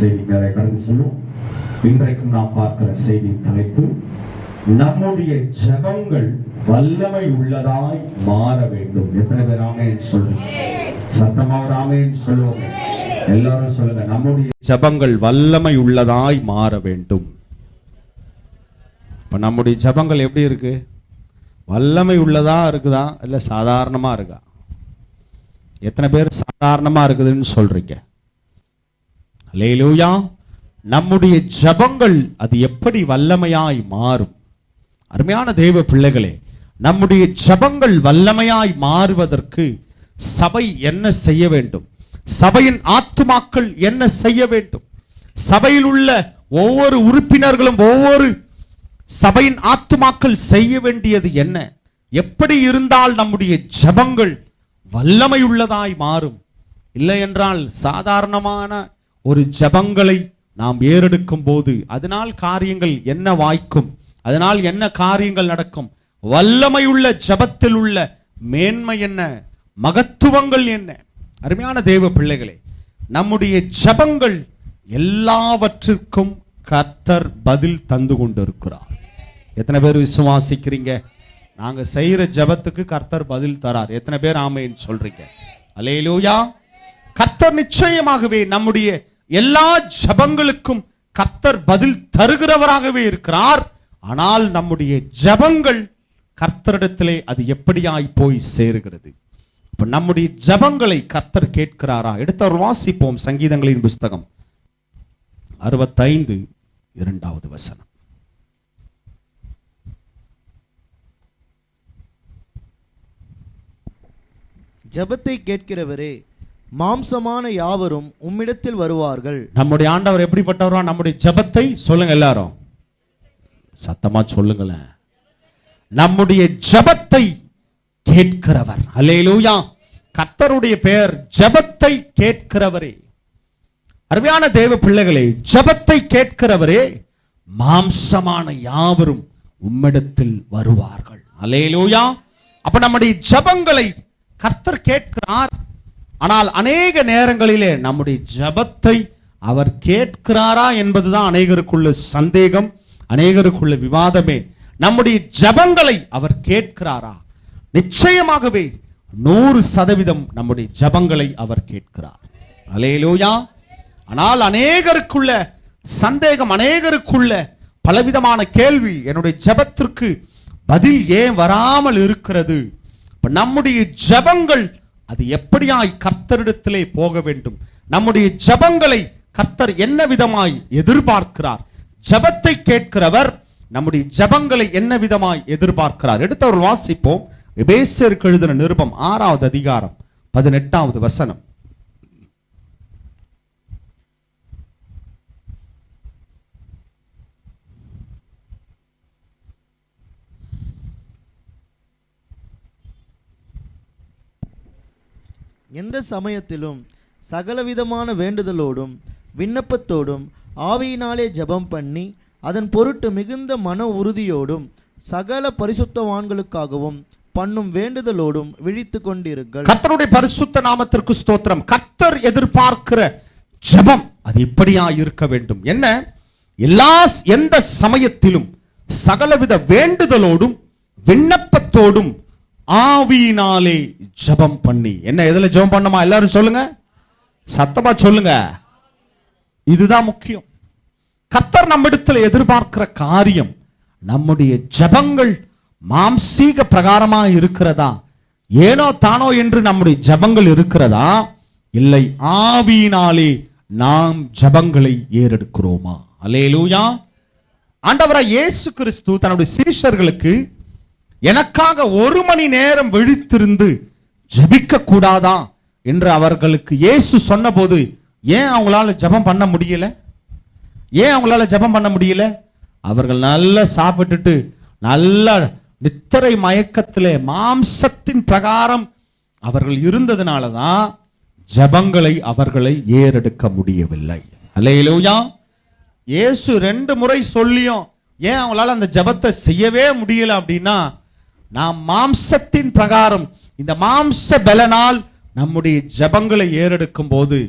செய்தி மேலே கடந்து செல்லும். இன்றைக்கும் நாம் பார்க்கிற செய்தி தலைப்பு, நம்முடைய ஜெபங்கள் வல்லமை உள்ளதாய் மாற வேண்டும். எத்தனை பேர் ஆமென் சொல்லுங்க? சத்தமா ஆமென் சொல்லுவோம். எல்லாரும் சொல்லுங்க, நம்முடைய ஜெபங்கள் வல்லமை உள்ளதாய் மாற வேண்டும். இப்ப நம்முடைய ஜெபங்கள் எப்படி இருக்கு? வல்லமை உள்ளதா இருக்குதா இல்ல சாதாரணமா இருக்கா? எத்தனை பேர் சாதாரணமா இருக்குதுன்னு சொல்றீங்க? அல்லேலூயா. நம்முடைய ஜெபங்கள் அது எப்படி வல்லமையாய் மாறும்? அருமையான தேவ பிள்ளைகளே, நம்முடைய ஜெபங்கள் வல்லமையாய் மாறுவதற்கு சபை என்ன செய்ய வேண்டும்? சபையின் ஆத்துமாக்கள் என்ன செய்ய வேண்டும்? சபையில் உள்ள ஒவ்வொரு உறுப்பினர்களும், ஒவ்வொரு சபையின் ஆத்துமாக்கள் செய்ய வேண்டியது என்ன? எப்படி இருந்தால் நம்முடைய ஜெபங்கள் வல்லமை உள்ளதாய் மாறும்? இல்லை என்றால் சாதாரணமான ஒரு ஜெபங்களை நாம் ஏறெடுக்கும் போது அதனால் காரியங்கள் என்ன வாய்க்கும்? அதனால் என்ன காரியங்கள் நடக்கும்? வல்லமை உள்ள ஜெபத்தில் உள்ள மேன்மை என்ன? மகத்துவங்கள் என்ன? அருமையான தேவ பிள்ளைகளே, நம்முடைய ஜெபங்கள் எல்லாவற்றிற்கும் கர்த்தர் பதில் தந்து கொண்டிருக்கிறார். எத்தனை பேர் விசுவாசிக்கிறீங்க? நாங்க செய்யற ஜெபத்துக்கு கர்த்தர் பதில் தரார். எத்தனை பேர் ஆமென் சொல்றீங்க? அல்லேலூயா. கர்த்தர் நிச்சயமாகவே நம்முடைய எல்லா ஜெபங்களுக்கும் கர்த்தர் பதில் தருகிறவராகவே இருக்கிறார். ஆனால் நம்முடைய ஜெபங்கள் கர்த்தரிடத்திலே அது எப்படியாய் போய் சேருகிறது? இப்ப நம்முடைய ஜெபங்களை கர்த்தர் கேட்கிறாரா? எடுத்து வாசிப்போம். சங்கீதங்களின் புஸ்தகம் 65:2 ஜெபத்தை கேட்கிறவரே, மாம்சமான யாவரும் உம்மிடத்தில் வருவார்கள். நம்முடைய ஆண்டவர் எப்படிப்பட்டவரா? நம்முடைய ஜெபத்தை சொல்லுங்க, எல்லாரும் சத்தமா சொல்லுங்களேன். நம்முடைய ஜெபத்தை கேட்கிறவர். அல்லேலூயா. கர்த்தருடைய பெயர் ஜெபத்தை கேட்கிறவரே. அருமையான தேவ பிள்ளைகளே, ஜெபத்தை கேட்கிறவரே, மாம்சமான யாவரும் உம்மிடத்தில் வருவார்கள். அல்லேலூயா. அப்ப நம்முடைய ஜெபங்களை கர்த்தர் கேட்கிறார். ஆனால் அநேக நேரங்களிலே நம்முடைய ஜெபத்தை அவர் கேட்கிறாரா என்பதுதான் அநேகருக்குள்ள சந்தேகம், அநேகருக்குள்ள விவாதமே. நம்முடைய ஜெபங்களை அவர் கேட்கிறாரா? நிச்சயமாகவே 100% நம்முடைய ஜெபங்களை அவர் கேட்கிறார். அல்லேலூயா. ஆனால் அநேகருக்குள்ள சந்தேகம், அநேகருக்குள்ள பலவிதமான கேள்வி, என்னுடைய ஜெபத்திற்கு பதில் ஏன் வராமல் இருக்கிறது? நம்முடைய ஜெபங்கள் அது எப்படியாய் கர்த்தரிடத்திலே போக வேண்டும்? நம்முடைய ஜெபங்களை கர்த்தர் என்ன விதமாய் எதிர்பார்க்கிறார்? ஜெபத்தை கேட்கிறவர் நம்முடைய ஜெபங்களை என்ன விதமாய் எதிர்பார்க்கிறார்? எடுத்தவர் வாசிப்போம். எபேசியருக்கு எழுதின நிருபம் 6வது அதிகாரம் 18 எந்த சமயத்திலும் சகலவிதமான வேண்டுதலோடும் விண்ணப்பத்தோடும் ஆவியினாலே ஜெபம் பண்ணி அதன் பொருட்டு மிகுந்த மன உறுதியோடும் சகல பரிசுத்தவான்களுக்காகவும் பண்ணும் வேண்டுதலோடும் விழித்து கொண்டிருங்கள். கர்த்தருடைய பரிசுத்த நாமத்திற்கு ஸ்தோத்திரம். கர்த்தர் எதிர்பார்க்கிற ஜெபம் அது இப்படியா இருக்க வேண்டும்? என்ன? எந்த சமயத்திலும் சகலவித வேண்டுதலோடும் விண்ணப்பத்தோடும் ஆவியினாலே ஜெபம் பண்ணி. என்ன, எதுல ஜெபம் பண்ணுமா? எல்லாரும் சொல்லுங்க, சத்தமா சொல்லுங்க. இதுதான் முக்கியம். கர்த்தர் நம்மிடத்தில் எதிர்பார்க்கிற காரியம், நம்முடைய ஜெபங்கள் மாம்சீக பிரகாரமா இருக்கிறதா? ஏனோ தானோ என்று நம்முடைய ஜெபங்கள் இருக்கிறதா? இல்லை, ஆவியினாலே நாம் ஜெபங்களை ஏறெடுக்கிறோமா? அல்லேலூயா. ஆண்டவராகிய இயேசு கிறிஸ்து தன்னுடைய சீஷர்களுக்கு, எனக்காக 1 மணி நேரம் விழித்திருந்து ஜெபிக்க கூடாதா என்று அவர்களுக்கு இயேசு சொன்னபோது, ஏன் அவங்களால ஜெபம் பண்ண முடியல? ஏன் அவங்களால ஜெபம் பண்ண முடியல? அவர்கள் நல்லா சாப்பிட்டுட்டு நல்ல நித்திரை மயக்கத்திலே மாம்சத்தின் பிரகாரம் அவர்கள் இருந்ததுனாலதான் ஜெபங்களை அவர்களை ஏறெடுக்க முடியவில்லை. அல்லேலூயா. இயேசு 2 முறை சொல்லியும் ஏன் அவங்களால அந்த ஜெபத்தை செய்யவே முடியல அப்படின்னா, நாம் மாம்சத்தின் பிரகாரம் இந்த மாம்ச பலனால் நம்முடைய ஜெபங்களை ஏறெடுக்கும் போது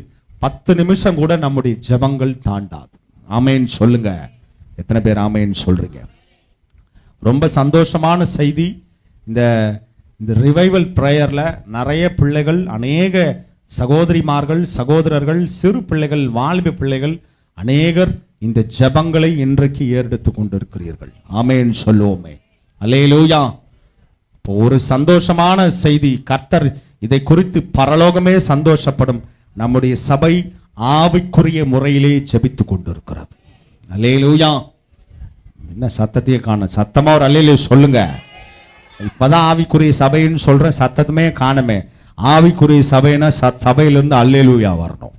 10 நிமிஷம் கூட நம்முடைய ஜெபங்கள் தாண்டாது. ஆமென் சொல்லுங்க. எத்தனை பேர் ஆமென் சொல்றீங்க? ரொம்ப சந்தோஷமான செய்தி. இந்த ரிவைவல் பிரேயர்ல நிறைய பிள்ளைகள், அநேக சகோதரிமார்கள், சகோதரர்கள், சிறு பிள்ளைகள், வாலிப பிள்ளைகள் அநேகர் இந்த ஜெபங்களை இன்றைக்கு ஏறெடுத்துக் கொண்டிருக்கிறீர்கள். ஆமென் சொல்லுவோமே. அல்லேலூயா. இப்போ ஒரு சந்தோஷமான செய்தி, கர்த்தர் இதை குறித்து பரலோகமே சந்தோஷப்படும். நம்முடைய சபை ஆவிக்குரிய முறையிலே ஜெபித்துக் கொண்டிருக்கிறது. அல்லேலூயா. என்ன சத்தத்தையே காண, சத்தமா ஒரு அல்லேலூயா சொல்லுங்க. இப்பதான் ஆவிக்குரிய சபைன்னு சொல்ற, சத்தமே காணமே. ஆவிக்குரிய சபைனா சபையிலிருந்து அல்லேலூயா வரணும்.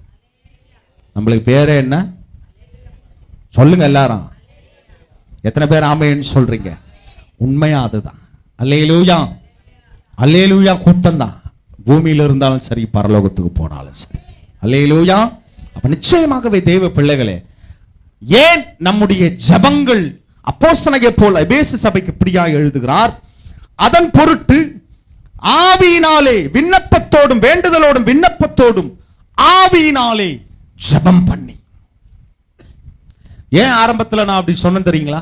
நம்மளுக்கு பேரே என்ன சொல்லுங்க எல்லாரும். எத்தனை பேர் ஆமென்னு சொல்றீங்க? உண்மையா அதுதான். அல்லேலூயா. அல்லேலூயா கூட்டம் தான். பூமியில இருந்தாலும் சரி, பரலோகத்துக்கு போனாலும் சரி. அல்லேலூயா. அப்ப நிச்சயமாகவே தேவ பிள்ளைகளே, ஏன் நம்முடைய ஜெபங்கள் அப்போஸ்தலனை போல எபேசு சபைக்கு இப்படியா எழுதுகிறார்? அதன் பொருட்டு ஆவியினாலே விண்ணப்பத்தோடும் வேண்டுதலோடும் விண்ணப்பத்தோடும் ஆவியினாலே ஜெபம் பண்ணி. ஏன் ஆரம்பத்தில் நான் அப்படி சொன்னேன் தெரியுங்களா?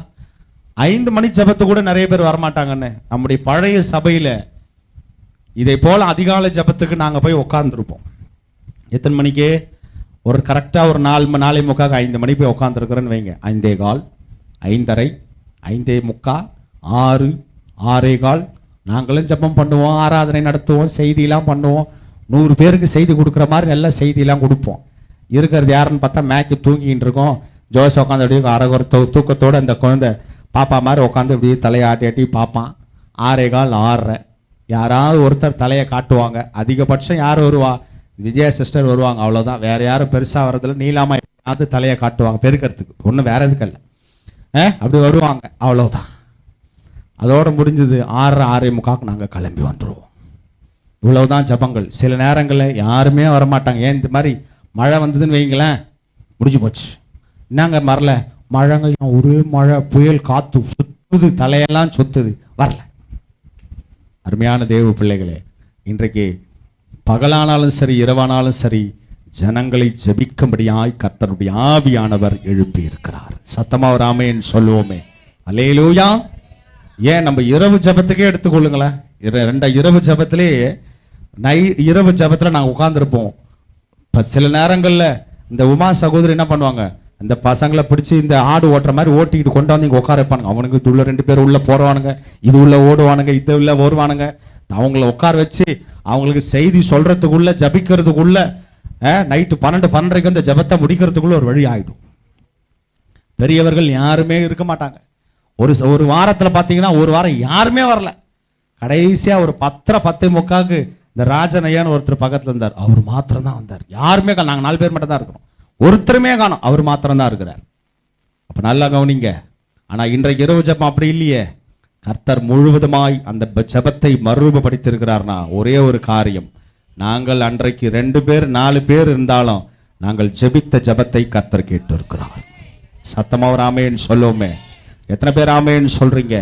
5 மணி ஜெபத்து கூட நிறைய பேர் வரமாட்டாங்கன்னு. நம்முடைய பழைய சபையில இதை போல அதிகாலை ஜெபத்துக்கு நாங்க போய் உட்கார்ந்துருப்போம். எத்தனை மணிக்கு? ஒரு கரெக்டா ஒரு 4:45 5 மணி போய் உட்காந்துருக்கிறேன்னு வைங்க. 5:15 5:30 5:45 6 6:15 நாங்களும் ஜெபம் பண்ணுவோம், ஆராதனை நடத்துவோம், செய்தியெல்லாம் பண்ணுவோம். 100 பேருக்கு செய்தி கொடுக்குற மாதிரி நல்ல செய்தியெல்லாம் கொடுப்போம். இருக்கிறது யாருன்னு பார்த்தா மேக்கு தூங்கிட்டு இருக்கோம். ஜோஸ் உட்காந்து அப்படியே அரைகுறை தூக்கத்தோடு அந்த குழந்தை பாப்பா மாதிரி உட்காந்து இப்படி தலையை ஆட்டி ஆட்டி பார்ப்பான். 6:15 6:30 யாராவது ஒருத்தர் தலையை காட்டுவாங்க. அதிகபட்சம் யார் வருவா? விஜயா சிஸ்டர் வருவாங்க, அவ்வளோதான். வேற யாரும் பெருசாக வரதில்ல. நீலாமா யாராவது தலையை காட்டுவாங்க பெருக்கிறதுக்கு, ஒன்றும் வேற எதுக்கு இல்லை. அப்படி வருவாங்க, அவ்வளோதான். அதோட முடிஞ்சது. 6:30 6:45 நாங்கள் கிளம்பி வந்துடுவோம். இவ்வளவுதான் ஜபங்கள். சில நேரங்களில் யாருமே வரமாட்டாங்க. ஏன்? இந்த மாதிரி மழை வந்ததுன்னு வைங்களேன், முடிஞ்சு போச்சு. என்னங்க மரல மழைங்க, ஒரே மழை, புயல், காத்து சுத்துது, தலையெல்லாம் சுத்துது, வரல. அருமையான தேவ பிள்ளைகளே, இன்றைக்கு பகலானாலும் சரி இரவானாலும் சரி ஜனங்களை ஜெபிக்கும்படியாய் கர்த்தருடைய ஆவியானவர் எழுப்பி இருக்கிறார். சத்தமா ஒரு ஆமென் சொல்லுவோமே. அல்லேலூயா. ஏன் நம்ம இரவு ஜெபத்துக்கே எடுத்துக்கொள்ளுங்களேன். இரவு ஜெபத்திலே இரவு ஜெபத்தில் நாங்கள் உட்கார்ந்துருப்போம். இப்போ சில நேரங்களில் இந்த உமா சகோதரி என்ன பண்ணுவாங்க, இந்த பசங்களை பிடிச்சி இந்த ஆடு ஓட்டுற மாதிரி ஓட்டிக்கிட்டு கொண்டு வந்து இங்கே உட்கார வைப்பானுங்க. அவனுக்கு இது உள்ள 2 பேர் உள்ள போடுவானுங்க, இது உள்ள ஓடுவானுங்க, இது உள்ள வருவானுங்க. அவங்கள உட்கார வச்சு அவங்களுக்கு செய்தி சொல்றதுக்குள்ள ஜபிக்கிறதுக்குள்ள நைட்டு 12 12:30 அந்த ஜபத்தை முடிக்கிறதுக்குள்ள ஒரு வழி ஆயிடும். பெரியவர்கள் யாருமே இருக்க மாட்டாங்க. ஒரு வாரத்தில் பார்த்தீங்கன்னா ஒரு வாரம் யாருமே வரல. கடைசியா ஒரு 10:30 இந்த ராஜனையான்னு ஒருத்தர் பக்கத்தில் இருந்தார். அவர் மாத்திரம் தான் வந்தார். யாருமே நாங்கள் 4 பேர் மட்டும் தான் இருக்கிறோம். ஒருத்தருமே காணோம். அவர் மாத்திரம் தான் இருக்கிறார். அப்ப நல்லா கவனிங்க. ஆனா இன்றைக்கு இரவு ஜெபம் அப்படி இல்லையே. கர்த்தர் முழுவதுமாய் அந்த ஜெபத்தை மறுரூபப்படுத்தியிருக்கிறார்னா ஒரே ஒரு காரியம், நாங்கள் அன்றைக்கு 2 பேர் 4 பேர் இருந்தாலும் நாங்கள் ஜெபித்த ஜெபத்தை கர்த்தர் கேட்டு இருக்கிறார். சத்தமா ஒரு ஆமென் சொல்லுவோமே. எத்தனை பேர் ஆமென் சொல்றீங்க?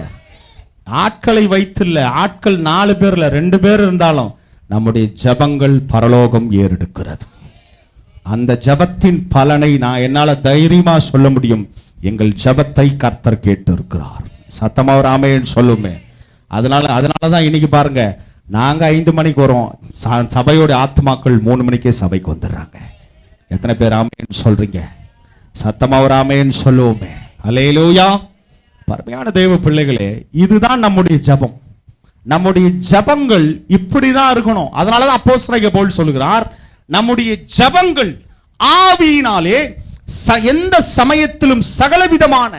ஆட்களை வைத்துள்ள ஆட்கள் 4 பேர்ல 2 பேர் இருந்தாலும் நம்முடைய ஜெபங்கள் பரலோகம் ஏறெடுக்கிறது. அந்த ஜெபத்தின் பலனை நான் என்னால தைரியமா சொல்ல முடியும். எங்கள் ஜெபத்தை கர்த்தர் கேட்டு இருக்கிறார். சத்தமா ஒரு ஆமென் சொல்லுமே. அதனாலதான் இன்னைக்கு பாருங்க, நாங்க 5 மணிக்கு வரோம், சபையோட ஆத்மாக்கள் 3 மணிக்கே சபைக்கு வந்துடுறாங்க. எத்தனை பேர் ஆமென் சொல்றீங்க? சத்தமா ஒரு ஆமென் சொல்லுவோமே. அல்லேலூயா. பரமையான தேவ பிள்ளைகளே, இதுதான் நம்முடைய ஜெபம். நம்முடைய ஜெபங்கள் இப்படிதான் இருக்கணும். அதனாலதான் அப்போஸ்தலனாகிய பவுல் சொல்லுகிறார், நம்முடைய ஜெபங்கள் ஆவியினாலே எந்த சமயத்திலும் சகலவிதமான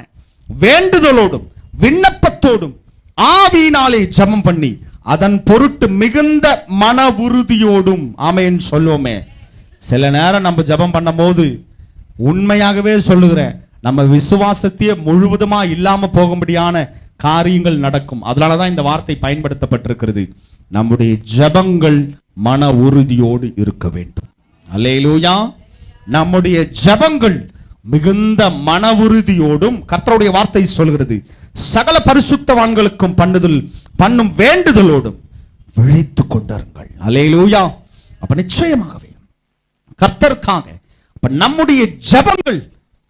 வேண்டுதலோடும் விண்ணப்பத்தோடும் ஆவியினாலே ஜெபம் பண்ணி அதன் பொருட்டு மிகுந்த மன உறுதியோடும் ஆமென் சொல்லுவோமே. சில நேரம் நம்ம ஜெபம் பண்ணும் போது உண்மையாகவே சொல்லுகிறேன், நம்ம விசுவாசத்தையே முழுவதுமா இல்லாம போகும்படியான காரியங்கள் நடக்கும். அதனாலதான் இந்த வார்த்தை பயன்படுத்தப்பட்டிருக்கிறது. நம்முடைய ஜெபங்கள் மன உறுதியோடு இருக்க வேண்டும். அல்லேலூயா. நம்முடைய ஜெபங்கள் மிகுந்த மன உறுதியோடும், கர்த்தருடைய வார்த்தை சொல்கிறது, சகல பரிசுத்தவான்களுக்கும் பண்ணும் வேண்டுதலோடும் விழித்துக் கொண்டிருங்கள். அல்லேலூயா. அப்ப நிச்சயமாகவே கர்த்தருக்காக இப்ப நம்முடைய ஜெபங்கள்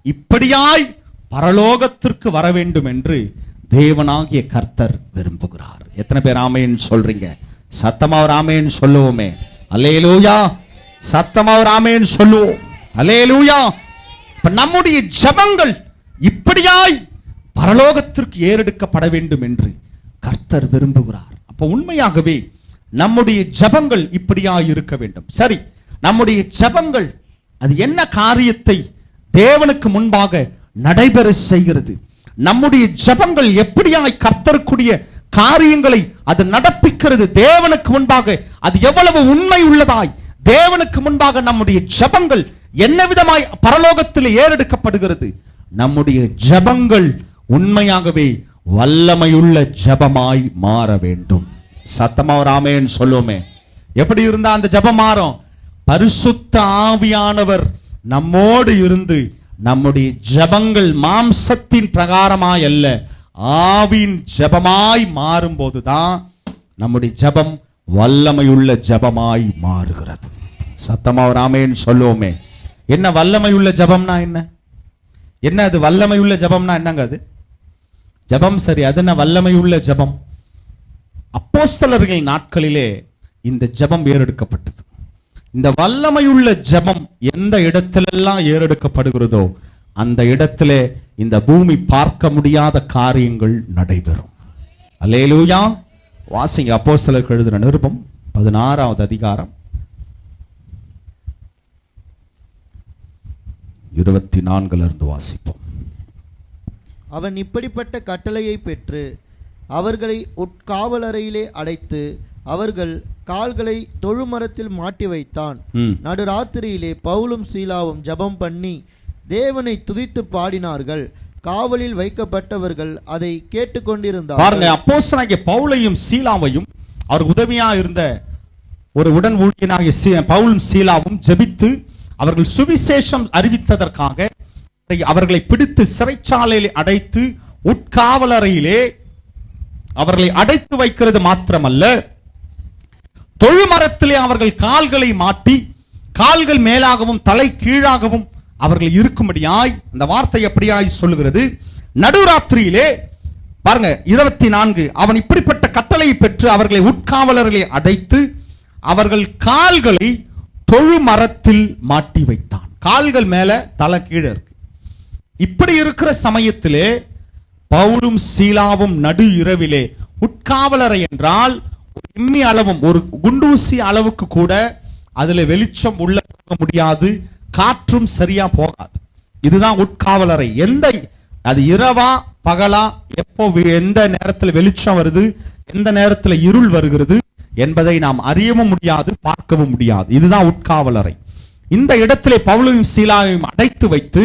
இப்படியாய் பரலோகத்திற்கு வர வேண்டும் என்று தேவனாகிய கர்த்தர் விரும்புகிறார். எத்தனை பேர் ஆமென் சொல்றீங்க? சத்தமா ஒரு ஆமென் சொல்லுவோமே. அல்லேலூயா. சத்தமா ஒரு ஆமென் சொல்லுவோம். அல்லேலூயா. இப்ப நம்முடைய ஜெபங்கள் இப்படியாய் பரலோகத்திற்கு ஏறெடுக்கப்பட வேண்டும் என்று கர்த்தர் விரும்புகிறார். அப்ப உண்மையாகவே நம்முடைய ஜெபங்கள் இப்படியாய் இருக்க வேண்டும். சரி, நம்முடைய ஜெபங்கள் அது என்ன காரியத்தை தேவனுக்கு முன்பாக நடைபெற செய்கிறது? நம்முடைய ஜெபங்கள் எப்படியாய் கர்த்தருக்குரிய காரியங்களை அது நடப்பிக்கிறது? தேவனுக்கு முன்பாக அது எவ்வளவு உண்மை உள்ளதாய் தேவனுக்கு முன்பாக நம்முடைய ஜெபங்கள் என்ன விதமாய் பரலோகத்தில் ஏறெடுக்கப்படுகிறது? நம்முடைய ஜெபங்கள் உண்மையாகவே வல்லமையுள்ள ஜெபமாய் மாற வேண்டும். சத்தமா ஒரு ஆமென் சொல்லுவோமே. எப்படி இருந்தா அந்த ஜெபம் மாறும்? பரிசுத்த ஆவியானவர் நம்மோடு இருந்து நம்முடைய ஜெபங்கள் மாம்சத்தின் பிரகாரமாய் அல்ல, ஆவியின் ஜெபமாய் மாறும்போதுதான் நம்முடைய ஜெபம் வல்லமையுள்ள ஜெபமாய் மாறுகிறது. சத்தமா ஒரு ஆமென் சொல்லுவோமே. என்ன வல்லமையுள்ள ஜெபம்னா என்ன? என்ன அது வல்லமையுள்ள ஜெபம்னா என்னங்க? அது ஜெபம் சரி, அது என்ன வல்லமையுள்ள ஜெபம்? அப்போஸ்தலர்கள் நாட்களிலே இந்த ஜெபம் ஏறெடுக்கப்பட்டது. இந்த வல்லமையுள்ள ஜெபம் எந்த இடத்திலெல்லாம் ஏறெடுக்கப்படுகிறதோ அந்த இடத்திலே இந்த பூமி பார்க்க முடியாத காரியங்கள் நடைபெறும். அல்லேலூயா. வாசிங்க அப்போஸ்தலருக்கு எழுதின நிருபம் 16வது அதிகாரம் 24 இருந்து வாசிப்போம். அவன் இப்படிப்பட்ட கட்டளையை பெற்று அவர்களை உட்காவலறையிலே அடைத்து அவர்கள் கால்களை தொழுமரத்தில் மாட்டி வைத்தான். நடுராத்திரியிலே பவுலும் சீலாவும் ஜெபம் பண்ணி தேவனை துதித்து பாடினார்கள். காவலில் வைக்கப்பட்டவர்கள் அதை கேட்டுக்கொண்டிருந்தார்கள். பாருங்க, அப்போஸ்தலனாகிய பவுலையும் சீலாவையும் அவர் உதவியா இருந்த ஒரு உடன் ஊழியனாகிய பவுலும் சீலாவும் ஜெபித்து அவர்கள் சுவிசேஷம் அறிவித்ததற்காக அவர்களை பிடித்து சிறைச்சாலையில் அடைத்து உட்காவலறையிலே அவர்களை அடைத்து வைக்கிறது மாத்திரமல்ல, தொழுமரத்திலே அவர்கள் கால்களை மாட்டி கால்கள் மேலாகவும் தலை கீழாகவும் அவர்கள் இருக்கும்படியாய் அந்த வார்த்தை எப்படியாய் சொல்லுகிறது? நடுராத்திரியிலே பாருங்க 24, அவன் இப்படிப்பட்ட கட்டளையை பெற்று அவர்களை உட்காவலர்களை அடைத்து அவர்கள் கால்களை தொழுமரத்தில் மாட்டி வைத்தான். கால்கள் மேல தலை கீழே இருக்கு. இப்படி இருக்கிற சமயத்திலே பவுலும் சீலாவும் நடு இரவிலே உட்காவலரை என்றால் இம்மி அளவும் ஒரு குண்டூசி அளவுக்கு கூட அதுல வெளிச்சம் உள்ள போக முடியாது, காற்றும் சரியா போகாது. இதுதான் உட்காவலறை. அது இரவா பகலா, எப்போ எந்த நேரத்தில் வெளிச்சம் வருது, எந்த நேரத்தில் இருள் வருகிறது என்பதை நாம் அறியவும் முடியாது, பார்க்கவும் முடியாது. இதுதான் உட்காவலறை. இந்த இடத்திலே பவுலையும் சீலாவையும் அடைத்து வைத்து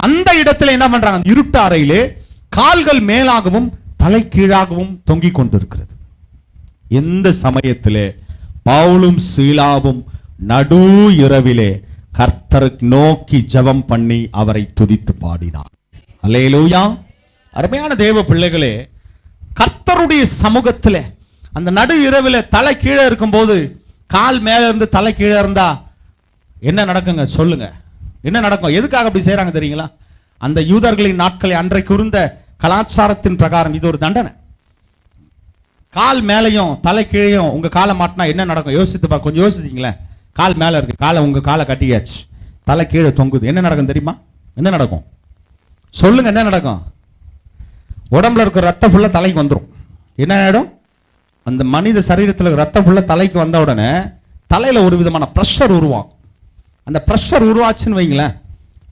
அந்த இடத்துல என்ன பண்றாங்க? இருட்டு அறையிலே கால்கள் மேலாகவும் தலை கீழாகவும் தொங்கிக் கொண்டிருக்கிறது. இந்த சமயத்திலே பவுலும் சீலாவும் நடு இரவிலே கர்த்தரை நோக்கி ஜெபம் பண்ணி அவரை துதித்து பாடினார். அல்லேலூயா. அருமையான தேவ பிள்ளைகளே, கர்த்தருடைய சமூகத்திலே அந்த நடு இரவிலே தலை கீழே இருக்கும்போது கால் மேல இருந்து தலை கீழே இருந்தா என்ன நடக்குங்க? சொல்லுங்க, என்ன நடக்கும்? எதுக்காக அப்படி செய்யறாங்க தெரியுங்களா? அந்த யூதர்களின் நாட்களை அன்றைக்கு இருந்த கலாச்சாரத்தின் பிரகாரம் இது ஒரு தண்டனை. கால் மேலையும் தலை கீழையும் உங்க காலை மாட்டினா என்ன நடக்கும்? யோசித்து பாருங்க, கொஞ்சம் யோசிச்சிங்களேன். கால் மேல இருக்கு, உங்க காலை கட்டியாச்சு, தலை கீழே தொங்குது, என்ன நடக்கும் தெரியுமா? என்ன நடக்கும் சொல்லுங்க? என்ன நடக்கும்? உடம்புல இருக்கிற ரத்தம் ஃபுல்லா தலைக்கு வந்துடும். என்ன ஆயிடும்? அந்த மனித சரீரத்தில் ரத்தம் ஃபுல்லா தலைக்கு வந்த உடனே தலையில ஒரு விதமான பிரஷர் உருவாகும். அந்த பிரஷர் உருவாச்சுன்னு வைங்களேன்,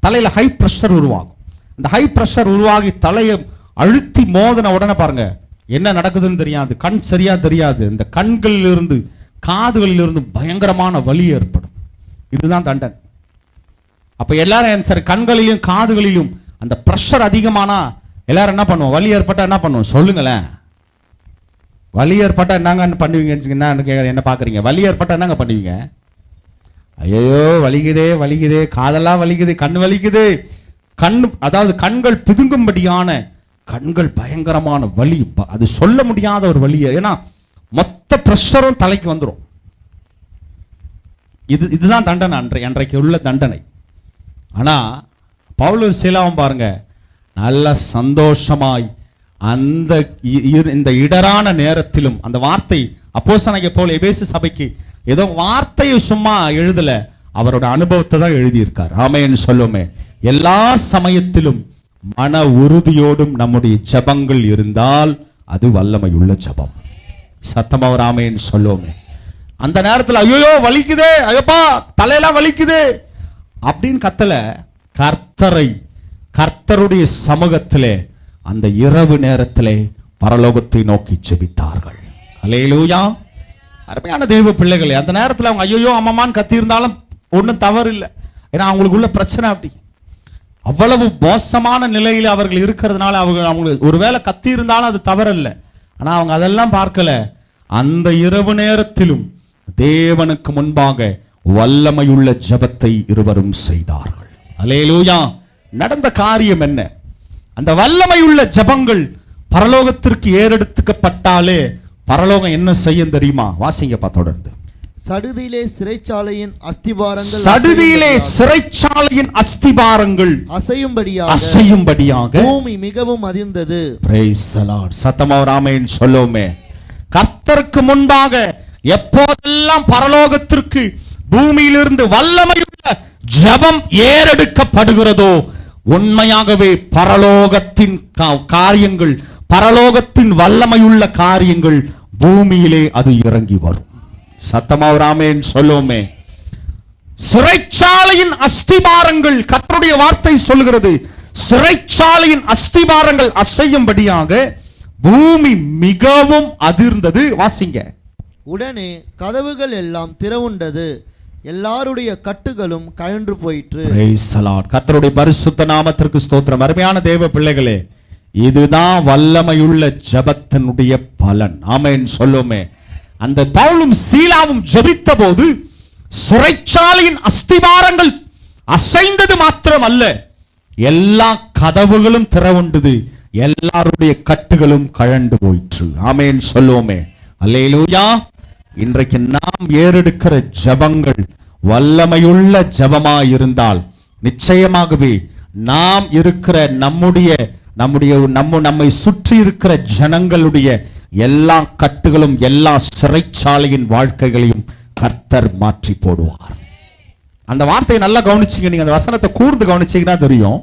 தலையில ஹை பிரஷர் உருவாகும். அந்த ஹை பிரஷர் உருவாகி தலையை அழுத்தி மோதின உடனே பாருங்க என்ன நடக்குதுன்னு தெரியாது, கண் சரியா தெரியாது. இந்த கண்களில் இருந்து காதுகளில் இருந்து பயங்கரமான வலி ஏற்படும். இதுதான் தண்டனை. அப்ப எல்லாரும் சரி, கண்களிலும் காதுகளிலும் அந்த பிரஷர் அதிகமானா எல்லாரும் என்ன பண்ணுவோம்? வலி ஏற்பட்டா என்ன பண்ணுவோம்? சொல்லுங்களேன். வலி ஏற்பட்டா என்னங்க பண்ணுவீங்க? என்ன பாக்குறீங்க? வலி ஏற்பட்டா என்னங்க பண்ணுவீங்க? ஐயோ வலிக்குதே வலிக்குதே, காதெல்லாம் வலிக்குது, கண் வலிக்குது, அதாவது கண்கள் பிதுங்கும்படியான கண்கள் பயங்கரமான வலி, அது சொல்ல முடியாத ஒரு வலி. ஏன்னா மொத்த பிரஷரும் தலைக்கு வந்துடும். இதுதான் தண்டனை, அன்றைக்கு உள்ள தண்டனை. ஆனா பவுலும் சீலாவும் பாருங்க, நல்ல சந்தோஷமாய் அந்த இந்த இடரான நேரத்திலும் அந்த வார்த்தை அப்போஸ்தலனாகிய பவுல் எபேசு சபைக்கு ஏதோ வார்த்தையை சும்மா எழுதல, அவரோட அனுபவத்தை தான் எழுதியிருக்கார். ஆமென் சொல்லுமே. எல்லா சமயத்திலும் மன உறுதியோடும் நம்முடைய ஜெபங்கள் இருந்தால் அது வல்லமையுள்ள ஜெபம். சத்தமா ஒரு ஆமென் சொல்லுமே. அந்த நேரத்தில் ஐயோ வலிக்குதே, ஐயப்பா தலையெல்லாம் வலிக்குது அப்படின்னு கத்தல, கர்த்தருடைய சமூகத்திலே அந்த இரவு நேரத்திலே பரலோகத்தை நோக்கி ஜெபித்தார்கள். அல்லேலூயா. அருமையான தெய்வ பிள்ளைகளே, அந்த நேரத்தில் அவங்க ஐயோ அம்மான்னு கத்தி இருந்தாலும் ஒன்றும் தவறு இல்லை. ஏன்னா அவங்களுக்குள்ள பிரச்சனை அப்படி அவ்வளவு மோசமான நிலையில் அவர்கள் இருக்கிறதுனால அவங்க ஒருவேளை கத்தி இருந்தாலும் அது தவறல்ல. ஆனா அவங்க அதெல்லாம் பார்க்கல. அந்த இரவு நேரத்திலும் தேவனுக்கு முன்பாக வல்லமையுள்ள ஜெபத்தை இருவரும் செய்தார்கள். அல்லேலூயா. நடந்த காரியம் என்ன? அந்த வல்லமையுள்ள ஜெபங்கள் பரலோகத்திற்கு ஏறெடுத்துக்கப்பட்டாலே பரலோகம் என்ன செய்யும் தெரியுமா? வாசிங்கப்பா தொடர்ந்து. சடுதியிலே சிறைச்சாலையின் அஸ்திபாரங்கள் அசையும்படியாக பூமி மிகவும் அதிர்ந்தது. Praise the lord. சத்தமா ஒரு ஆமென் சொல்லுவோமே. கர்த்தருக்கு முன்பாக எப்போதெல்லாம் பரலோகத்திற்கு பூமியிலிருந்து வல்லமையுள்ள ஜெபம் ஏறெடுக்கப்படுகிறதோ உண்மையாகவே பரலோகத்தின் காரியங்கள், பரலோகத்தின் வல்லமையுள்ள காரியங்கள் பூமியிலே அது இறங்கி வரும். சத்தமா ஒரு ஆமென் சொல்லுவோமே. சிறைச்சாலையின் அஸ்திபாரங்கள், கர்த்தருடைய வார்த்தை சொல்கிறது, சிறைச்சாலையின் அஸ்திபாரங்கள் அசையும்படியாக பூமி மிகவும் அதிர்ந்தது. வாசிங்க. உடனே கதவுகள் எல்லாம் திறவுண்டது, எல்லாருடைய கட்டுகளும் கழன்று போயிற்று. Price the Lord. கர்த்தருடைய பரிசுத்த நாமத்திற்கு ஸ்தோத்திரம். அருமையான தேவ பிள்ளைகளே, இதுதான் வல்லமையுள்ள ஜெபத்தினுடைய பலன். ஆமென் சொல்லுமே. அந்த பவுலும் சீலாவும் ஜெபித்த போது சிறைச்சாலையின் அஸ்திபாரங்கள் அசைந்தது மாத்திரமல்ல, எல்லா கதவுகளும் திறவுண்டது, எல்லாருடைய கட்டுகளும் கழண்டு போயிற்று. ஆமென் சொல்லுவோமே. அல்லேலூயா. இன்றைக்கு நாம் ஏறெடுக்கிற ஜெபங்கள் வல்லமையுள்ள ஜெபமாய் இருந்தால் நிச்சயமாகவே நாம் இருக்கிற நம்மை சுற்றி இருக்கிற ஜனங்களுடைய எல்லா கட்டுகளும் எல்லா சிறைச்சாலையின் வாழ்க்கைகளையும் கர்த்தர் மாற்றி போடுவார். அந்த வார்த்தையை நல்லா கவனிச்சீங்க, நீங்க அந்த வசனத்தை கூர்ந்து கவனிச்சீங்கன்னா தெரியும்.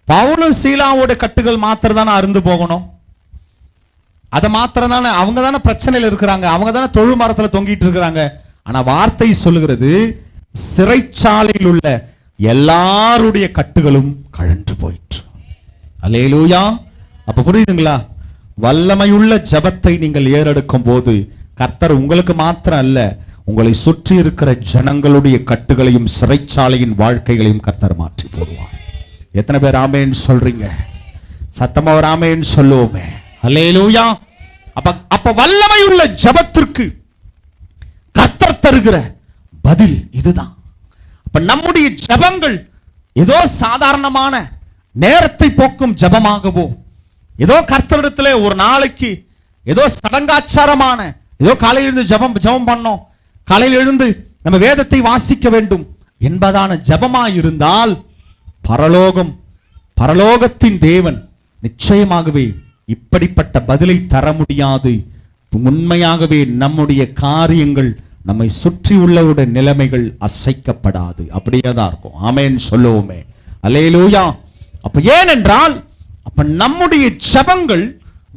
பவுலும் சீலாவோட கட்டுகள் மாத்திரம் தானே அருந்து போகணும், அதை மாத்திரம் தானே, அவங்க தானே பிரச்சனையில் இருக்கிறாங்க, அவங்க தானே தொழு மரத்துல தொங்கிட்டு இருக்கிறாங்க. ஆனா வார்த்தை சொல்லுகிறது, சிறைச்சாலையில் உள்ள எல்லாருடைய கட்டுகளும் கழன்று போயிற்று. அல்லேலூயா. அப்ப புரியுதுங்களா? வல்லமையுள்ள ஜெபத்தை நீங்கள் ஏறெடுக்கும் போது கர்த்தர் உங்களுக்கு மாத்திரம் அல்ல, உங்களை சுற்றி இருக்கிற ஜனங்களுடைய கட்டுகளையும் சிறைச்சாலையின் வாழ்க்கைகளையும் கர்த்தர் மாற்றி போடுவார். எத்தனை பேர் ஆமென் சொல்றீங்க? சத்தமா ஒரு ஆமென் சொல்லுவோமே. அல்லேலூயா. அப்ப வல்லமையுள்ள ஜெபத்திற்கு கர்த்தர் தருகிற பதில் இதுதான். அப்ப நம்முடைய ஜெபங்கள் ஏதோ சாதாரணமான நேரத்தை போக்கும் ஜெபமாகவோ, ஏதோ கர்த்தரிடத்திலே ஒரு நாளைக்கு ஏதோ சடங்காச்சாரமான ஏதோ காலையில் எழுந்து ஜெபம் பண்ணோம், காலையில் எழுந்து நம்ம வேதத்தை வாசிக்க வேண்டும் என்பதான ஜெபமாயிருந்தால் பரலோகத்தின் தேவன் நிச்சயமாகவே இப்படிப்பட்ட பதிலை தர முடியாது. உண்மையாகவே நம்முடைய காரியங்கள், நம்மை சுற்றி உள்ளவருடைய நிலைமைகள் அசைக்கப்படாது, அப்படியே தான் இருக்கும். ஆமென் சொல்லுவோமே. அல்லேலூயா. அப்ப ஏனென்றால் அப்ப நம்முடைய ஜெபங்கள்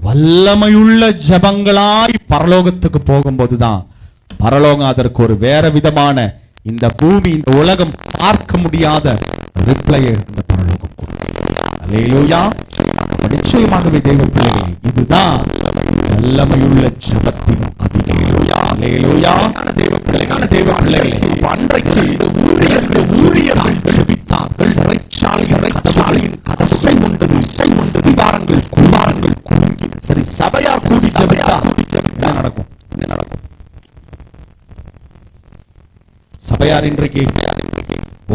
வல்லமையுள்ள ஜெபங்களாய் பரலோகத்துக்கு போகும்போதுதான் பரலோகம் அதற்கு ஒரு வேற விதமான, இந்த பூமி இந்த உலகம் பார்க்க முடியாத ரிப்ளையை இந்த பரலோகம் கொடுக்கும். அல்லேலூயா. நிச்சயமாகவே தேவ பிள்ளைகளே, இதுதான் வல்லமையுள்ள ஜெபத்தின் அதிலேலூயா. அல்லேலூயா. தேவ பிள்ளைகளே, அன்றைக்கு ஊழியர்கள் ஜெபித்தார்கள். சிறைச்சாலையின் கதவை உண்டது, அஸ்திபாரங்கள் கும்பாரங்கள் குலுங்கி. சரி, சபையார் கூடி ஜெபித்தா என்ன நடக்கும்? சபையார் இன்றைக்கு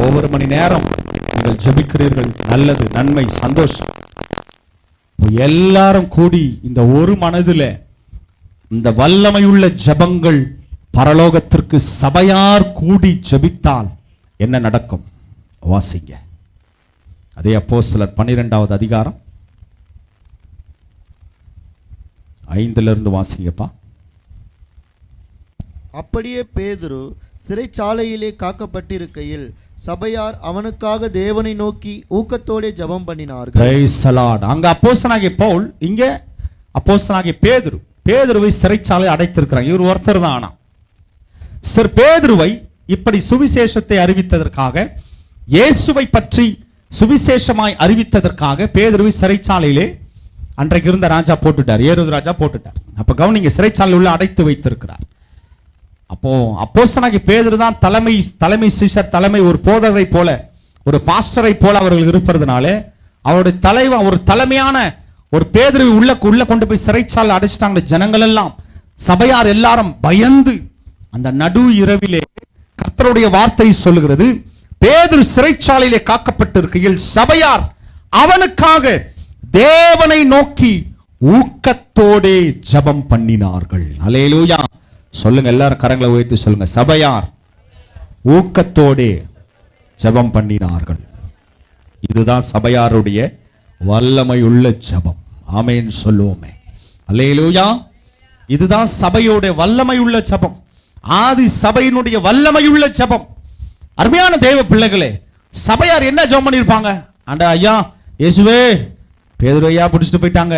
ஒவ்வொரு மணி நேரம் நீங்கள் ஜெபிக்கிறீர்கள், நல்லது, நன்மை, சந்தோஷம். எல்லாரும் கூடி இந்த ஒரு மனதில் இந்த வல்லமையுள்ள ஜெபங்கள் பரலோகத்திற்கு சபையார் கூடி ஜெபித்தால் என்ன நடக்கும்? வாசிங்க. அதே அப்போஸ்தலர் 12வது அதிகாரம் 5 வாசிங்கப்பா. அப்படியே பேதுரு சிறைச்சாலையிலே காக்கப்பட்டிருக்கையில் சபையார் அவனுக்காக தேவனை நோக்கி ஊக்கத்தோடே ஜெபம் பண்ணினார்கள். Praise the Lord. அங்க அப்போஸ்தலனாகிய பவுல், இங்க அப்போஸ்தலனாகிய பேதுருவை சிறைச்சாலை அடைத்திருக்கிறாங்க. இவர் ஒருத்தர் தான். ஆனா சர் பேதுருவை இப்படி சுவிசேஷத்தை அறிவித்ததற்காக, இயேசுவை பற்றி சுவிசேஷமாய் அறிவித்ததற்காக பேதுருவை சிறைச்சாலையிலே அன்றைக்கு இருந்த ராஜா போட்டுட்டார், ஏரோது ராஜா போட்டுட்டார். அப்ப கவனிங்க, சிறைச்சாலையில் உள்ள அடைத்து வைத்திருக்கிறார். அப்போ அப்போஸ்தலனாகிய பேதுரு தான் தலைமை சீஷர், தலைமை ஒரு போதகரை போல, ஒரு பாஸ்டரை போல அவர்கள் இருப்பதனால அவருடைய தலைவர், ஒரு தலைமையான ஒரு பேதுருவை உள்ள கொண்டு போய் சிறைச்சாலை அடைச்சிட்டாங்க. ஜனங்கள் எல்லாம், சபையார் எல்லாரும் பயந்து, அந்த நடு இரவிலே கர்த்தருடைய வார்த்தை சொல்லுகிறது, பேதுரு சிறைச்சாலையிலே காக்கப்பட்டிருக்கையில் சபையார் அவனுக்காக தேவனை நோக்கி ஊக்கத்தோடே ஜெபம் பண்ணினார்கள். அல்லேலூயா. சொல்லுங்க, எல்லாரும் கரங்களை உயர்த்தி சொல்லுங்க, சபையார் ஊக்கத்தோடே ஜெபம் பண்ணினார்கள். இதுதான் சபையாருடைய வல்லமையுள்ள ஜெபம். ஆமென் சொல்லுவோமே. அல்லேலூயா. இதுதான் சபையோட வல்லமையுள்ள ஜெபம், ஆதி சபையினுடைய வல்லமையுள்ள ஜெபம். அருமையான தேவ பிள்ளைகளே, சபையார் என்ன ஜெபம் பண்ணிருப்பாங்க? ஆண்டா ஐயா, இயேசுவே, பேதுரு ஐயா பிடிச்சிட்டு போயிட்டாங்க,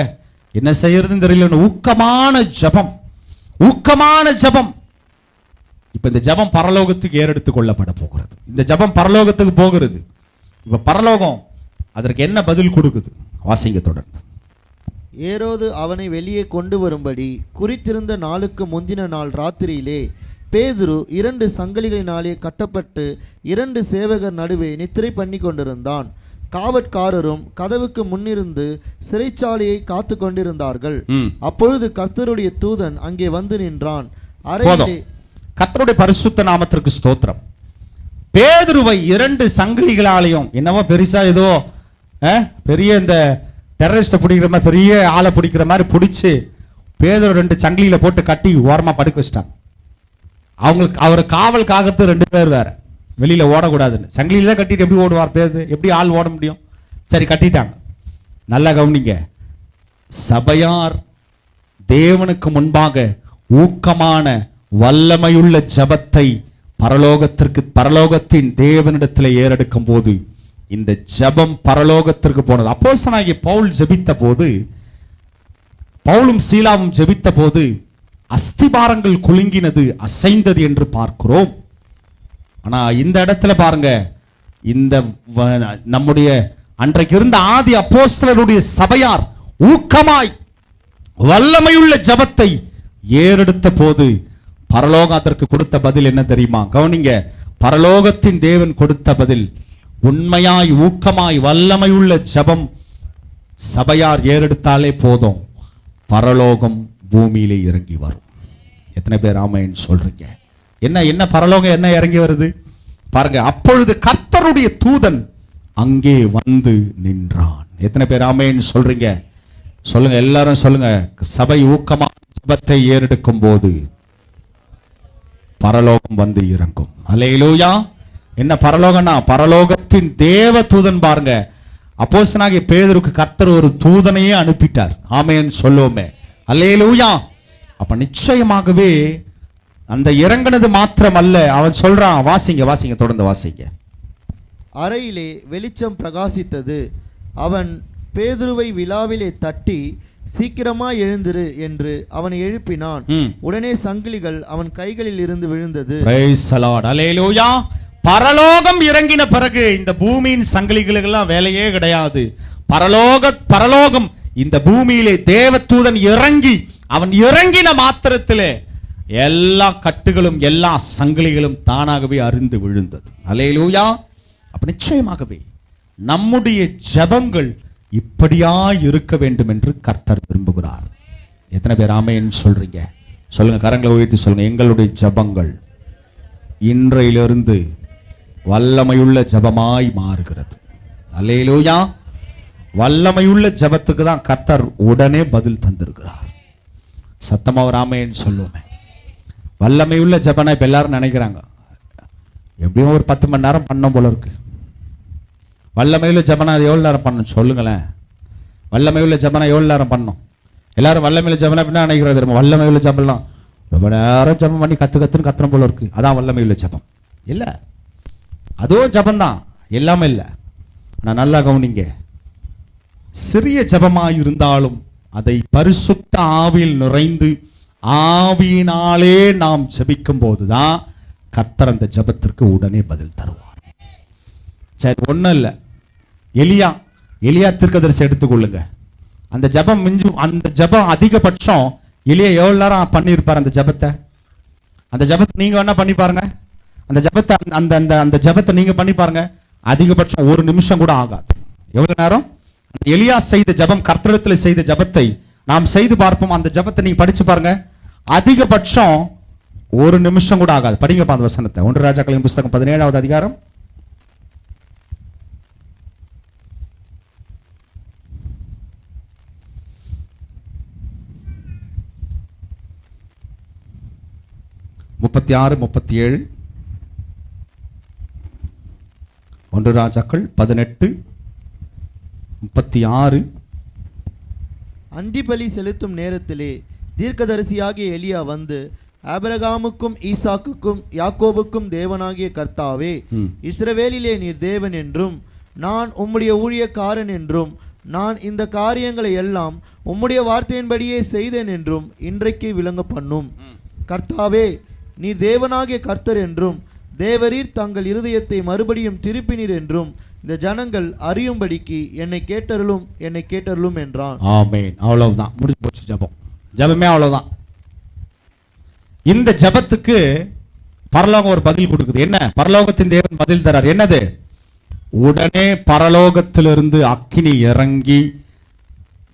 என்ன செய்யறதுன்னு தெரியல. ஊக்கமான ஜெபம், ஊக்கமான ஜெபம். இப்ப இந்த ஜெபம் பரலோகத்துக்கு ஏறெடுத்துக் கொள்ளப்பட போகிறது. இந்த ஜெபம் பரலோகத்துக்கு போகிறது. இப்ப பரலோகம் அதற்கு என்ன பதில் கொடுக்குது? வாசிங்க தொடர்ந்து. ஏரோது அவனை வெளியே கொண்டு வரும்படி குறித்திருந்த நாளுக்கு முந்தின நாள் ராத்திரியிலே பேதுரு 2 சங்கிலிகளினாலே கட்டப்பட்டு 2 சேவகர் நடுவே நித்திரை பண்ணி கொண்டிருந்தான். காவற்காரரும் கதவுக்கு முன்னிருந்து சிறைச்சாலையை காத்து கொண்டிருந்தார்கள். அப்பொழுது கர்த்தருடைய தூதன் அங்கே வந்து நின்றான். கர்த்தருடைய பரிசுத்த நாமத்திற்கு ஸ்தோத்திரம். பேதுருவை 2 சங்கிலிகளாலையும், என்னவோ பெருசா ஏதோ பெரிய இந்த டெரரிஸ்ட பிடிக்கிற மாதிரி, பெரிய ஆளை பிடிக்கிற மாதிரி பிடிச்சு பேதுரு 2 சங்கிலியில போட்டு கட்டி ஓரமா படுக்க வச்சிட்டாங்க. அவங்களுக்கு அவர் காவல் காக்கிறது 2 பேர் வேற, வெளியில ஓடக்கூடாதுன்னு. சங்கிலியில கட்டிட்டு எப்படி ஓடுவார் பேது? எப்படி ஆள் ஓட முடியும்? சரி, கட்டிட்டாங்க. நல்லா கவனிங்க, சபையார் தேவனுக்கு முன்பாக ஊக்கமான வல்லமையுள்ள ஜெபத்தை பரலோகத்தின் தேவனிடத்தில் ஏறெடுக்கும் போது இந்த ஜெபம் பரலோகத்திற்கு போனது. அப்போஸ்தலனாகிய பவுல் ஜெபித்த போது, பவுலும் சீலாவும் ஜெபித்த போது அஸ்திபாரங்கள் குலுங்கினது, அசைந்தது என்று பார்க்கிறோம். ஆனா இந்த இடத்துல பாருங்க, இந்த நம்முடைய அன்றைக்கு இருந்த ஆதி அப்போஸ்தலருடைய சபையார் ஊக்கமாய் வல்லமையுள்ள ஜெபத்தை ஏறெடுத்த போது பரலோகம் அதற்கு கொடுத்த பதில் என்ன தெரியுமா? கவனிங்க, பரலோகத்தின் தேவன் கொடுத்த பதில், உண்மையாய் ஊக்கமாய் வல்லமையுள்ள ஜெபம் சபையார் ஏறெடுத்தாலே போதும், பரலோகம் பூமியிலே இறங்கி வரும். எத்தனை பேர் ஆமென் சொல்றீங்க? என்ன பரலோகம் என்ன இறங்கி வருது பாருங்க. அப்பொழுது கர்த்தருடைய தூதன் அங்கே வந்து நின்றான். எத்தனை பேர் ஆமென் சொல்றீங்க? சொல்லுங்க, எல்லாரும் சொல்லுங்க. சபை ஊக்கமான ஜெபத்தை ஏறெடுக்கும் போது பரலோகம் வந்து இறங்கும். அல்லேலூயா. என்ன பரலோகம்னா, பரலோகத்தின் தேவ தூதன். பாருங்க, அப்போஸ்தலனாகிய பேதுருக்கு கர்த்தர் ஒரு தூதனையே அனுப்பிட்டார். ஆமென் சொல்லுவோமே. அல்லேலூயா. அப்ப நிச்சயமாகவே அந்த இறங்கினது மாத்திரம் அல்ல, அவன் சொல்றான். வாசிங்க தொடர்ந்து வாசிங்க. அறையிலே வெளிச்சம் பிரகாசித்தது. அவன் பேதுருவை விலாவிலே தட்டி, சீக்கிரமா எழுந்திரு என்று அவனை எழுப்பினான். உடனே சங்கிலிகள் அவன் கைகளில் இருந்து விழுந்தது. Praise the lord. அல்லேலூயா. பரலோகம் இறங்கின பிறகு இந்த பூமியின் சங்கிலிகளுக்கெல்லாம் வேலையே கிடையாது. பரலோகம் இந்த பூமியிலே தேவதூதன் இறங்கி, அவன் இறங்கின மாத்திரத்திலே எல்லா கட்டுகளும் எல்லா சங்கிலிகளும் தானாகவே அறுந்து விழுந்தது. அல்லேலூயா. அப்ப நிச்சயமாகவே நம்முடைய ஜெபங்கள் இப்படியா இருக்க வேண்டும் என்று கர்த்தர் விரும்புகிறார். எத்தனை பேர் ஆமென் சொல்றீங்க? சொல்லுங்க, கரங்களை உயர்த்தி சொல்லுங்க. எங்களுடைய ஜெபங்கள் இன்றையிலிருந்து வல்லமையுள்ள ஜெபமாய் மாறுகிறது. அல்லேலூயா. வல்லமையுள்ள ஜெபத்துக்கு தான் கர்த்தர் உடனே பதில் தந்திருக்கிறார். சத்தமா ஒரு ஆமென் சொல்லுவோமே. வல்லமையுள்ள ஜெபனா இப்ப எல்லாரும் நினைக்கிறாங்க, எப்படியும் ஒரு 10 மணி நேரம் பண்ணோம் போல இருக்கு. வல்லமையுள்ள ஜெபனா எவ்வளவு நேரம் பண்ணணும் சொல்லுங்களேன். வல்லமையுள்ள ஜெபனா எவ்வளவு நேரம் பண்ணணும்? எல்லாரும் வல்லமையுள்ள ஜெபனா என்ன நினைக்கிறது தெரியுமா? வல்லமையுள்ள ஜெபம்லாம் ரொம்ப நேரம் ஜெபம் பண்ணி கத்துன்னு கத்துற போல இருக்கு, அதான் வல்லமையுள்ள ஜெபம் இல்ல. அதுவும் ஜெபம் தான், எல்லாமே இல்லை. ஆனா நல்லா கவனிங்க, சிறிய ஜெபமாய் இருந்தாலும் அதை பரிசுத்த ஆவியில் நிறைந்து ஆவியினாலே நாம் ஜெபிக்கும் போதுதான் கர்த்தர் அந்த ஜெபத்திற்கு உடனே பதில் தருவார். சரி, ஒண்ணும் இல்லை. எலியா தீர்க்கதரிசி எடுத்துக்கொள்ளுங்க. அந்த ஜெபம் அந்த ஜெபம் அதிகபட்சம் எலியா எவ்வளவு நேரம் பண்ணியிருப்பார் அந்த ஜெபத்தை? அந்த ஜெபத்தை நீங்க வேணா பண்ணி பாருங்க. அந்த ஜெபத்தை அந்த ஜெபத்தை நீங்க பண்ணி பாருங்க, அதிகபட்சம் 1 நிமிஷம் கூட ஆகாது. எவ்வளவு நேரம்? எலியா செய்த ஜெபம், கர்த்தரிடத்தில் செய்த ஜெபத்தை நாம் செய்து பார்ப்போம். அந்த ஜெபத்தை நீங்க படிச்சு பாருங்க, அதிகபட்சம் 1 நிமிஷம் கூட ஆகாது. படிங்கப்பா அந்த வசனத்தை. 1 ராஜாக்களின் புஸ்தகம் 17வது அதிகாரம் 36, 37. 1 ராஜாக்கள் 18, 36. அந்திபலி செலுத்தும் நேரத்திலே தீர்க்கதரிசியாகிய எலியா வந்து, ஆபிரகாமுக்கும் ஈசாக்குக்கும் யாக்கோபுக்கும் தேவனாகிய கர்த்தாவே, இஸ்ரவேலிலே நீர் தேவன் என்றும் நான் உம்முடைய ஊழியக்காரன் என்றும் நான் இந்த காரியங்களை எல்லாம் உம்முடைய வார்த்தையின்படியே செய்தேன் என்றும் இன்றைக்கு விளங்க பண்ணும். கர்த்தாவே, நீர் தேவனாகிய கர்த்தர் என்றும் தேவரீர் தங்கள் இருதயத்தை மறுபடியும் திருப்பினீர் என்றும் இந்த ஜனங்கள் அறியும்படிக்கு என்னை கேட்டருளும் என்றான். ஆமென். அவ்வளவுதான், முடிஞ்சு போச்சு ஜெபம். ஜெபமே அவ்வளவுதான். இந்த ஜெபத்துக்கு பரலோகம் ஒரு பதில் கொடுக்குது. என்ன? பரலோகத்தின் தேவன் பதில் தரார். என்னது? உடனே பரலோகத்திலிருந்து அக்கினி இறங்கி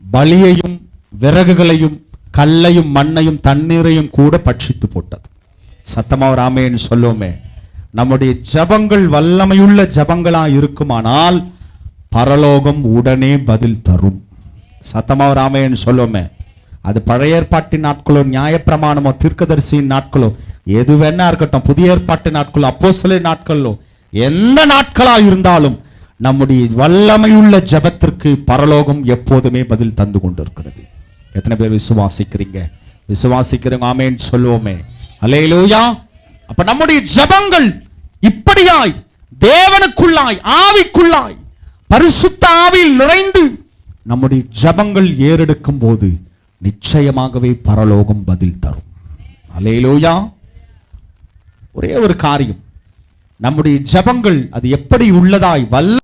பலியையும் விறகுகளையும் கல்லையும் மண்ணையும் தண்ணீரையும் கூட பட்சித்து போட்டது. சத்தமா ஒரு ஆமென் சொல்லுவோமே. நம்முடைய ஜெபங்கள் வல்லமையுள்ள ஜெபங்களா இருக்குமானால் பரலோகம் உடனே பதில் தரும். சத்தமா ஒரு ஆமென் சொல்லுவோமே. அது பழைய ஏற்பாட்டின் நாட்களோ, நியாயப்பிரமாணமோ, தீர்க்கதரிசியின் நாட்களோ, எது வேணா இருக்கட்டும், புதிய ஏற்பாட்டு நாட்களோ, அப்போஸ்தலர் நாட்களோ, எந்த நாட்களா இருந்தாலும் நம்முடைய வல்லமையுள்ள ஜெபத்திற்கு பரலோகம் எப்போதுமே பதில் தந்து கொண்டிருக்கிறது. எத்தனை பேர் விசுவாசிக்கிறீங்க? விசுவாசிக்கிறவங்க ஆமென் சொல்லுவோமே. அல்லேலூயா. அப்ப நம்முடைய ஜெபங்கள் இப்படியாய் தேவனுக்குள்ளாய் ஆவிக்குள்ளாய் பரிசுத்த ஆவியில் நிறைந்து நம்முடைய ஜெபங்கள் ஏறெடுக்கும் போது நிச்சயமாகவே பரலோகம் பதில் தரும். அல்லேலூயா. ஒரே ஒரு காரியம், நம்முடைய ஜெபங்கள் அது எப்படி உள்ளதாய்